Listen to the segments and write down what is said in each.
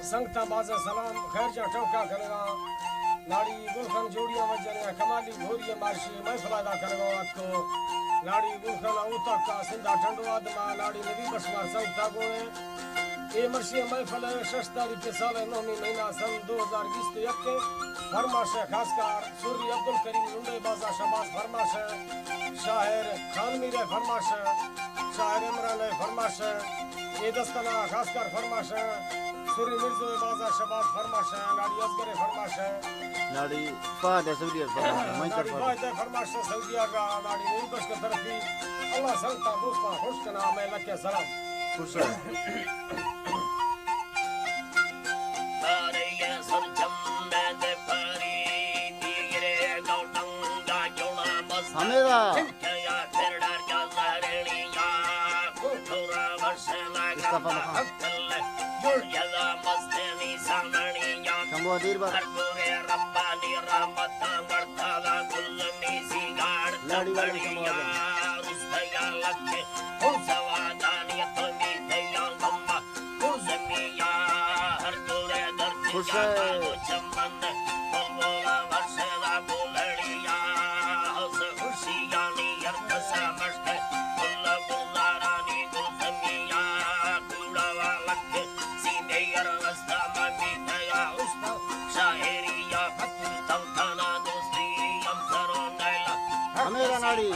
संगता बाजा सलाम खैर जा टोका करेगा लाड़ी गुलखन जोड़िया वजने कमाली घोरिया मार्शी महफिल अदा करेगा आपको लाड़ी गुलखन उता का सिंधा ठंडवा दमा लाड़ी नबी बसमार संगता गोए ये मर्शी महफिल शस्तारी के साल 9 महीना सन 2020 के फरमाश खासकार सूरी अब्दुल करीम मुंडे बाजा शबाज फरमाश शायर खान मीरे फरमाश शायर इमरान फरमाश ये दस्तना खासकर फरमाश सूरी मिर्जो बाजा शबाज फरमाश लाड़ी असगर फरमाश लाड़ी फाद सऊदीया लाड़ी फाद फरमाश सऊदीया का लाड़ी नहीं बस के तरफी अल्लाह संगता दोस्ता खुश कना मैं लके सलाम खुश हमेरा कम्बोदीर बा लाड़ी वाली खुश है हमेरा नाड़ी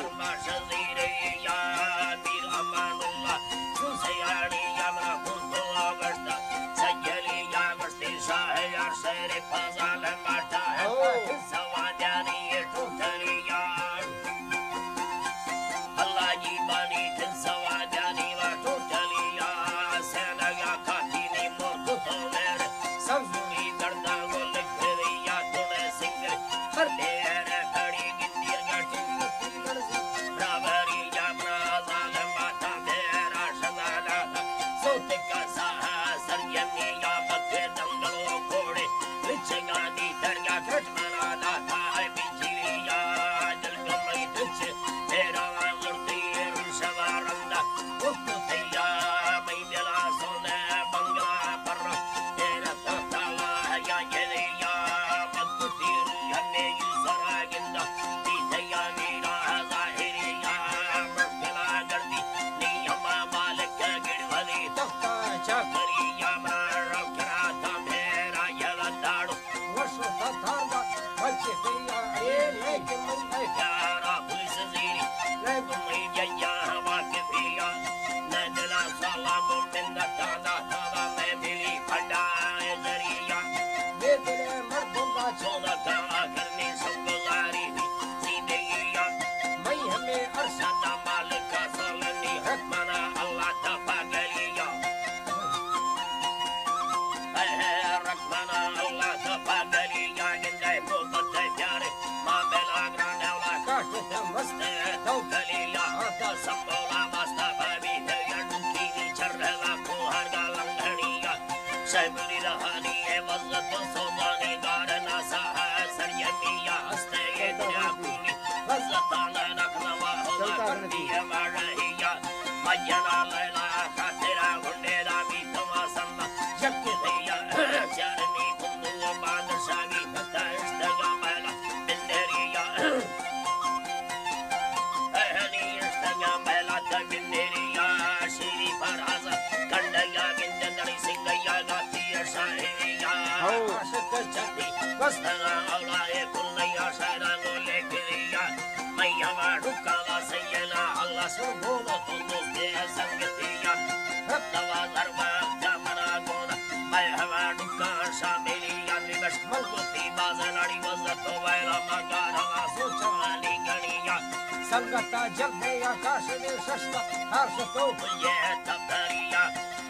संगता जल्दे आकाश में शस्त्र हर्ष तो ये तबरिया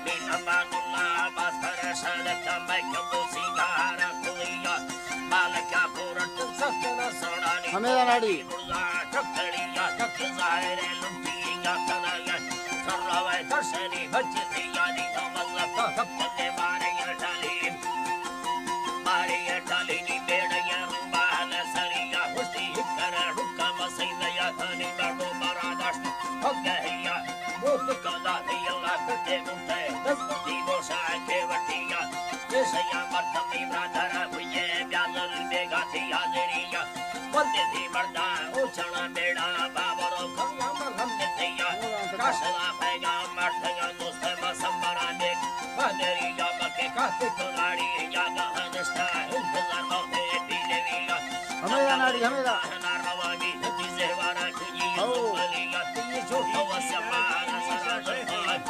min amanullah basar shalata maikabu sigara kuliya malaka purat satna sonani हमेरा नाड़ी takriya takzaire luntiya kanaya sarwa darsani bajtiya ni tamalla tapne mare yatali ni bedaya rumbala sariya husti kara hukam sayyaya thani nadu maradash hogaya mut kada yalla kate munte tasdi bosa ke vatiya या मर्दमी brother हुए ब्याजर बेगाती हाजरिया वंदे थी मर्दा उछना बेड़ा बाबरो खया मलम दिया काशला पैगा मर्दगा दोस्त मसंबरा देख बदरिया बके काते कुलाड़ी या गहनस्ता इंतजार होते पीलेविया हमेरा नाड़ी हमेरा नारवागी दिसे वारा खुजी बलिया ये जो वसमाना सरा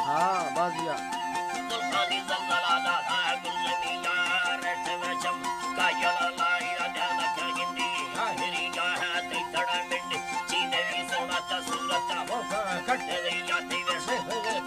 हाँ बाजिया दुल्हानी जल्लाला गुलमिया रटवचम कायला लाया ध्यान कगिंदी हिरिया है तड़ा मिंड चीनवी सोना तसूरता कटरिया दिवसे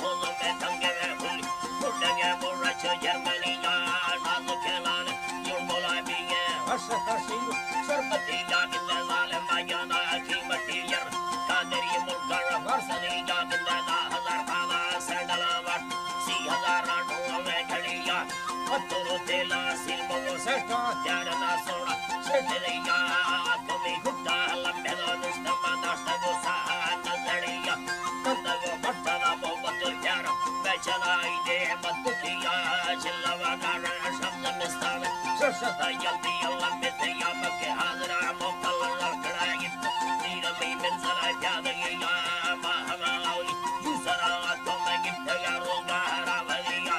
बोलो में तंगे में फुल मुडगे मुरच जर्मनिया नाज़ केलान जुर्मोला बिगे हसहसीर सरबती जागिल जालिम मायाना कीमती यर कादरी मुल्कर वरसनी जागिल दा हजार पावा सडलावट 3000 रानों में खड़िया पत्थरों तेला सिल्मों से त्यारना सोना शेतरिया तुम्हें गुप्ता लंबे दोस्तम दास्ता गुस्सा नजरिया कंदगो बट्टला मोहब्बत प्यार बेचना इधे मत किया चिल्लावा नारा शब्द मिस्तान सरसता यल्दी लंबे तेया मके हाजरा मोकल लकड़ाई नीर में मिंजरा प्यादगिया महामाली दूसरा तुम्हें गिफ्ट या रोगा रावलिया